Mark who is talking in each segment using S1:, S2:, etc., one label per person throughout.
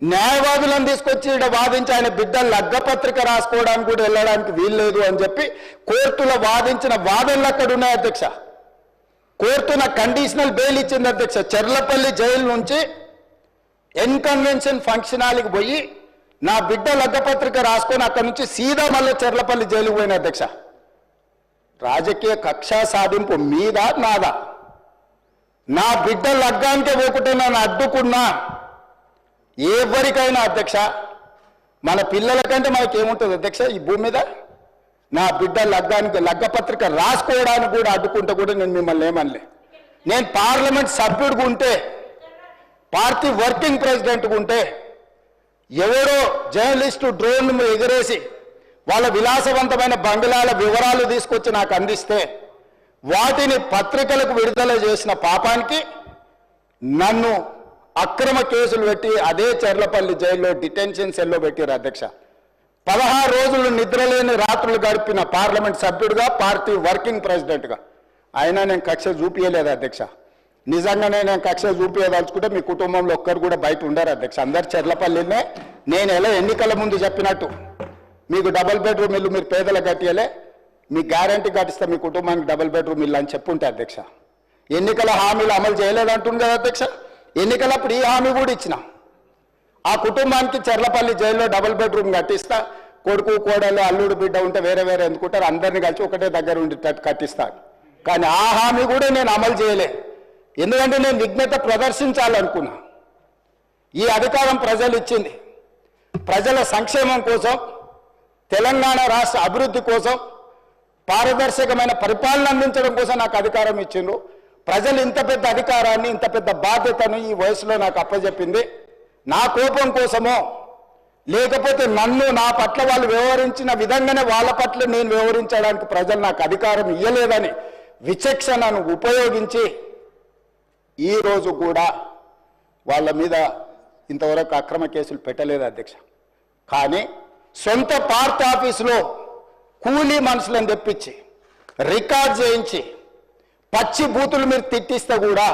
S1: న్యాయవాదులను తీసుకొచ్చి ఇక్కడ వాదించి ఆయన బిడ్డ లగ్గపత్రిక రాసుకోవడానికి కూడా వెళ్ళడానికి వీల్లేదు అని చెప్పి కోర్టులో వాదించిన వాదనలు అక్కడ ఉన్నాయి అధ్యక్ష. కోర్టు నాకు కండిషనల్ బెయిల్ ఇచ్చింది అధ్యక్ష. చెర్లపల్లి జైలు నుంచి ఎన్కన్వెన్షన్ ఫంక్షన్ హాల్కి పోయి నా బిడ్డ లగ్గపత్రిక రాసుకొని అక్కడ నుంచి సీదా మళ్ళీ చెర్లపల్లి జైలుకు పోయిన అధ్యక్ష. రాజకీయ కక్ష సాధింపు మీద నాదా? నా బిడ్డ లగ్గానికే పోకుంటే నన్ను అడ్డుకున్నా ఎవరికైనా అధ్యక్ష, మన పిల్లల కంటే మనకేముంటుంది అధ్యక్ష ఈ భూమి మీద? నా బిడ్డ లగ్గానికి లగ్గపత్రిక రాసుకోవడానికి కూడా అడ్డుకుంటే కూడా నేను మిమ్మల్ని ఏమనలే. నేను పార్లమెంట్ సభ్యుడిగా ఉంటే, పార్టీ వర్కింగ్ ప్రెసిడెంట్గా ఉంటే, ఎవరో జర్నలిస్టు డ్రోన్ ఎగరేసి వాళ్ళ విలాసవంతమైన బంగ్లాల వివరాలు తీసుకొచ్చి నాకు అందిస్తే వాటిని పత్రికలకు విడుదల చేసిన పాపానికి నన్ను అక్రమ కేసులు పెట్టి అదే చెర్లపల్లి జైల్లో డిటెన్షన్ సెల్లో పెట్టారు అధ్యక్ష. 16 రోజులు నిద్రలేని రాత్రులు గడిపిన పార్లమెంట్ సభ్యుడిగా, పార్టీ వర్కింగ్ ప్రెసిడెంట్గా అయినా నేను కక్ష చూపించలేదు అధ్యక్ష. నిజంగానే నేను కక్ష చూపించదలుచుకుంటే మీ కుటుంబంలో ఒక్కరు కూడా బయట ఉండరు అధ్యక్ష. అందరు చెర్లపల్లినే. నేను ఎలా ఎన్నికల ముందు చెప్పినట్టు మీకు డబుల్ బెడ్రూమ్ ఇల్లు మీరు పేదలకు కట్టియలే, మీ గ్యారంటీ కట్టిస్తే మీ కుటుంబానికి డబుల్ బెడ్రూమ్ ఇల్లు అని చెప్పుంటే అధ్యక్ష. ఎన్నికల హామీలు అమలు చేయలేదంటుంది కదా అధ్యక్ష. ఎన్నికలప్పుడు ఈ హామీ కూడా ఇచ్చిన. ఆ కుటుంబానికి చెర్లపల్లి జైల్లో డబుల్ బెడ్రూమ్ కట్టిస్తా, కొడుకు కోడలు అల్లుడు బిడ్డ ఉంటే వేరే వేరే ఎందుకుంటారు, అందరినీ కలిసి ఒకటే దగ్గర ఉండేటట్టు కట్టిస్తాను. కానీ ఆ హామీ కూడా నేను అమలు చేయలే. ఎందుకంటే నేను విఘ్నత ప్రదర్శించాలనుకున్నా. ఈ అధికారం ప్రజలు ఇచ్చింది ప్రజల సంక్షేమం కోసం, తెలంగాణ రాష్ట్ర అభివృద్ధి కోసం, పారదర్శకమైన పరిపాలన అందించడం కోసం నాకు అధికారం ఇచ్చిండ్రు. ప్రజలు ఇంత పెద్ద అధికారాన్ని, ఇంత పెద్ద బాధ్యతను ఈ వయసులో నాకు అప్పచెప్పింది నా కోపం కోసమో, లేకపోతే నన్ను నా పట్ల వాళ్ళు వ్యవహరించిన విధంగానే వాళ్ళ పట్ల నేను వ్యవహరించడానికి ప్రజలు నాకు అధికారం ఇవ్వలేదని విచక్షణను ఉపయోగించి ఈరోజు కూడా వాళ్ళ మీద ఇంతవరకు అక్రమ కేసులు పెట్టలేదు అధ్యక్ష. కానీ సొంత పార్టీ ఆఫీసులో కూలీ మనుషులను తెప్పించి రికార్డ్ చేయించి పచ్చి బూతులు మీరు తిట్టిస్తే కూడా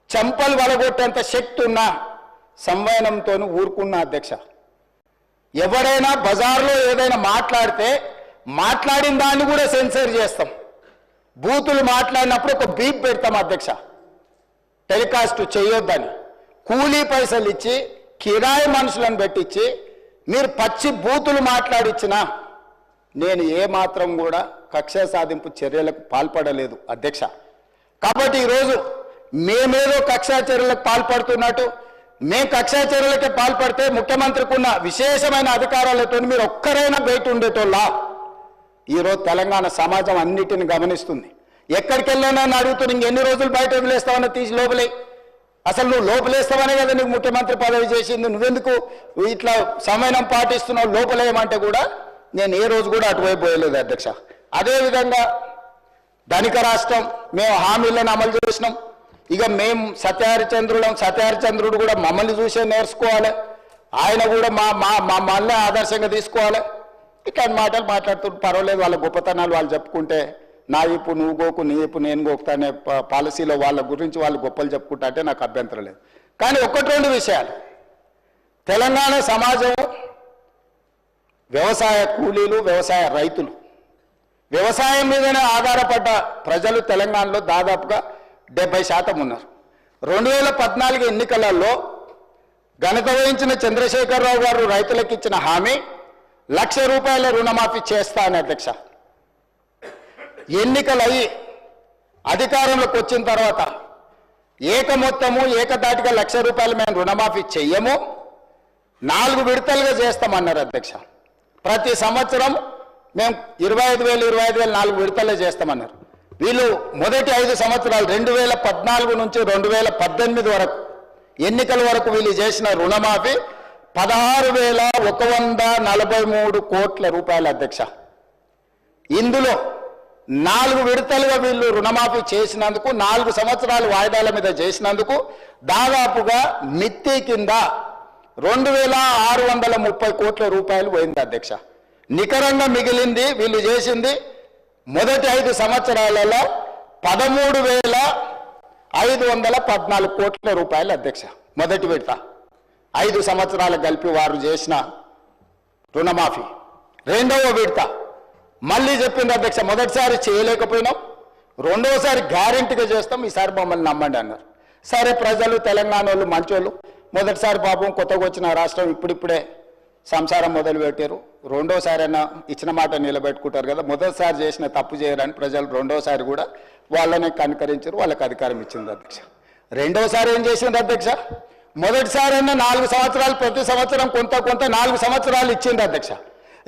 S1: చెంపలు వలగొట్టేంత శక్తి ఉన్న సంవయనంతో ఊరుకున్న అధ్యక్ష. ఎవరైనా బజార్లో ఏదైనా మాట్లాడితే మాట్లాడిన దాన్ని కూడా సెన్సర్ చేస్తాం. బూతులు మాట్లాడినప్పుడు ఒక బీప్ పెడతాం అధ్యక్ష, టెలికాస్ట్ చేయొద్దని. కూలీ పైసలు ఇచ్చి కిరాయి మనుషులను పెట్టించి మీరు పచ్చి బూతులు మాట్లాడిచ్చినా నేను ఏమాత్రం కూడా కక్ష సాధింపు చర్యలకు పాల్పడలేదు అధ్యక్ష. కాబట్టి ఈరోజు మేమేదో కక్షా చర్యలకు పాల్పడుతున్నట్టు, మేము కక్షా చర్యలకే పాల్పడితే ముఖ్యమంత్రికి ఉన్న విశేషమైన అధికారాలతో మీరు ఒక్కరైనా బయట ఉండేటోళ్ళ? ఈరోజు తెలంగాణ సమాజం అన్నిటిని గమనిస్తుంది. ఎక్కడికి వెళ్ళానని అడుగుతుంది, ఇంకెన్ని రోజులు బయట వదిలేస్తామని తీసి లోపలే. అసలు నువ్వు లోపలేస్తావనే కదా నీకు ముఖ్యమంత్రి పదవి చేసింది, నువ్వెందుకు ఇట్లా సమయం పాటిస్తున్నావు లోపలేయమంటే కూడా నేను ఏ రోజు కూడా అటువైపు పోయలేదు అధ్యక్ష. అదేవిధంగా ధనిక రాష్ట్రం, మేము హామీలను అమలు చేసినాం. ఇక మేము సత్యహరిచంద్రుడు కూడా మమ్మల్ని చూసే నేర్చుకోవాలి, ఆయన కూడా మళ్ళీ ఆదర్శంగా తీసుకోవాలి. ఇట్లాంటి మాటలు మాట్లాడుతుంటే పర్వాలేదు, వాళ్ళ గొప్పతనాలు వాళ్ళు చెప్పుకుంటే, నా ఇప్పు నువ్వు గోకు, నీ ఇప్పు నేను గోకుతా అనే పాలసీలో వాళ్ళ గురించి వాళ్ళు గొప్పలు చెప్పుకుంటా అంటే నాకు అభ్యంతరం లేదు. కానీ ఒకటి రెండు విషయాలు, తెలంగాణ సమాజం వ్యవసాయ కూలీలు, వ్యవసాయ రైతులు, వ్యవసాయం మీదనే ఆధారపడ్డ ప్రజలు తెలంగాణలో దాదాపుగా 70% ఉన్నారు. 2014 ఎన్నికలలో ఘనత వహించిన చంద్రశేఖరరావు గారు రైతులకు ఇచ్చిన హామీ ₹1,00,000 రుణమాఫీ చేస్తా అని అధ్యక్ష. ఎన్నికలయ్యి అధికారంలోకి వచ్చిన తర్వాత ఏకమొత్తము ఏకదాటిగా ₹1,00,000 మేము రుణమాఫీ చెయ్యము, 4 విడతలుగా చేస్తామన్నారు అధ్యక్ష. ప్రతి సంవత్సరం మేము 25,000 4 విడతలే చేస్తామన్నారు. వీళ్ళు మొదటి 5 సంవత్సరాలు 2014 నుంచి 2018 వరకు ఎన్నికల వరకు వీళ్ళు చేసిన రుణమాఫీ ₹16,143 కోట్ల అధ్యక్ష. ఇందులో 4 విడతలుగా వీళ్ళు రుణమాఫీ చేసినందుకు, 4 సంవత్సరాలు వాయిదాల మీద చేసినందుకు దాదాపుగా మిత్తి కింద ₹2,630 కోట్ల పోయింది అధ్యక్ష. నికరంగా మిగిలింది వీళ్ళు చేసింది మొదటి 5 సంవత్సరాలలో ₹13,514 కోట్ల అధ్యక్ష మొదటి విడత. 5 సంవత్సరాలు కలిపి వారు చేసిన రుణమాఫీ రెండవ విడత మళ్ళీ చెప్పింది అధ్యక్ష. మొదటిసారి చేయలేకపోయినాం, రెండవసారి గ్యారెంటీగా చేస్తాం, ఈసారి మమ్మల్ని నమ్మండి అన్నారు. సరే, ప్రజలు తెలంగాణ వాళ్ళు మంచోళ్ళు, మొదటిసారి పాపం కొత్తగా వచ్చిన రాష్ట్రం ఇప్పుడిప్పుడే సంసారం మొదలు పెట్టారు, రెండోసారైనా ఇచ్చిన మాట నిలబెట్టుకుంటారు కదా, మొదటిసారి చేసిన తప్పు చేయరని ప్రజలు రెండోసారి కూడా వాళ్ళని కనుకరించారు, వాళ్ళకి అధికారం ఇచ్చింది అధ్యక్ష. రెండోసారి ఏం చేసింది అధ్యక్ష? మొదటిసారైనా 4 సంవత్సరాలు ప్రతి సంవత్సరం కొంత 4 సంవత్సరాలు ఇచ్చింది అధ్యక్ష.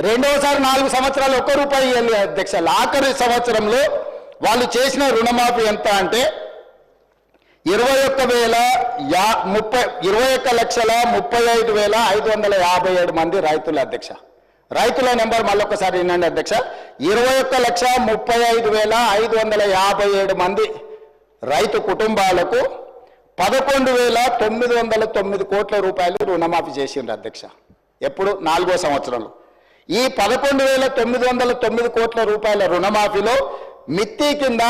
S1: రెండవసారి 4 సంవత్సరాలు ₹1 ఇవ్వాలి అధ్యక్ష. ఆఖరి సంవత్సరంలో వాళ్ళు చేసిన రుణమాఫీ ఎంత అంటే 21,35,557 మంది రైతులు అధ్యక్ష. రైతుల నెంబర్ మళ్ళొకసారి వినండి అధ్యక్ష. 21,35,557 మంది రైతు కుటుంబాలకు 11,909 కోట్ల రూపాయలు రుణమాఫీ చేసిండ్రు అధ్యక్ష. ఎప్పుడు? 4వ సంవత్సరంలో. ఈ 11,909 కోట్ల రూపాయల రుణమాఫీలో మిత్తి కింద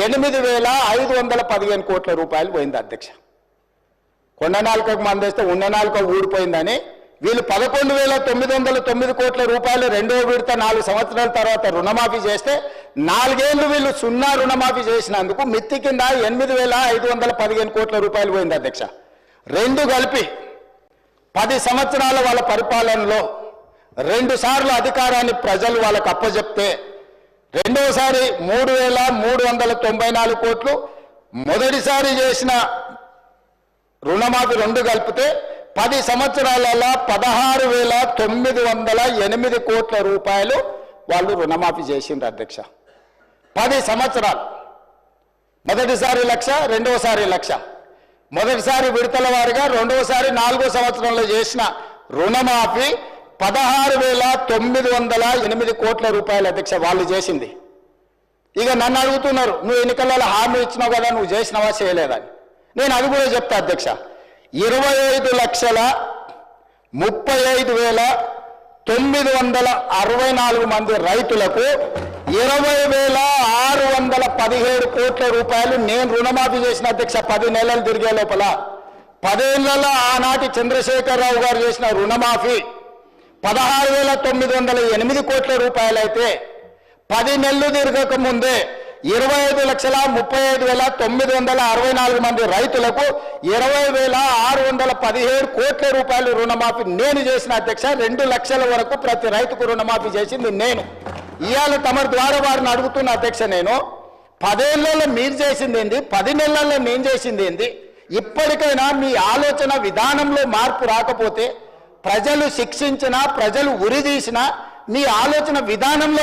S1: 8,515 కోట్ల రూపాయలు పోయింది అధ్యక్ష. కొండ నాలుకకు మందేస్తే ఉన్న నాలుక ఊడిపోయిందని వీళ్ళు 11,909 కోట్ల రూపాయలు రెండవ విడత 4 సంవత్సరాల తర్వాత రుణమాఫీ చేస్తే 4 ఏళ్ళు వీళ్ళు 0 రుణమాఫీ చేసినందుకు మిత్తి కింద 8,515 కోట్ల రూపాయలు పోయింది అధ్యక్ష. రెండు కలిపి 10 సంవత్సరాల వాళ్ళ పరిపాలనలో 2 సార్లు అధికారాన్ని ప్రజలు వాళ్ళకు అప్పచెప్తే రెండోసారి 3,394 కోట్లు, మొదటిసారి చేసిన రుణమాఫీ 2 కలిపితే 10 సంవత్సరాలలో 16,908 కోట్ల రూపాయలు వాళ్ళు రుణమాఫీ చేసిండ్రు అధ్యక్ష. 10 సంవత్సరాలు. మొదటిసారి 1,00,000, రెండోసారి 1,00,000. మొదటిసారి విడతల వారిగా, రెండోసారి 4వ సంవత్సరంలో చేసిన రుణమాఫీ 16,908 కోట్ల రూపాయలు అధ్యక్ష వాళ్ళు చేసింది. ఇక నన్ను అడుగుతున్నారు, నువ్వు ఎన్నికలలో హామీ ఇచ్చినావు కదా, నువ్వు చేసినావా చేయలేదని. నేను అది కూడా చెప్తా అధ్యక్ష. 25,35,964 మంది రైతులకు 20,617 కోట్ల రూపాయలు నేను రుణమాఫీ చేసిన అధ్యక్ష. 10 నెలలు తిరిగే లోపల 10 ఏళ్లలో ఆనాటి చంద్రశేఖరరావు గారు చేసిన రుణమాఫీ 16,908 కోట్ల రూపాయలు అయితే 10 నెలలు తిరగక ముందే 25,35,964 మంది రైతులకు 20,617 కోట్ల రూపాయలు రుణమాఫీ నేను చేసిన అధ్యక్ష. 2 లక్షల వరకు ప్రతి రైతుకు రుణమాఫీ చేసింది నేను. ఇవాళ తమ ద్వారా వారిని అడుగుతున్న అధ్యక్ష, నేను 10 ఏళ్లలో మీరు చేసింది ఏంది, 10 నెలల్లో నేను చేసింది ఏంది? ఇప్పటికైనా మీ ఆలోచన విధానంలో మార్పు రాకపోతే ప్రజలు శిక్షించినా, ప్రజలు ఉరిదీసినా మీ ఆలోచన విధానంలో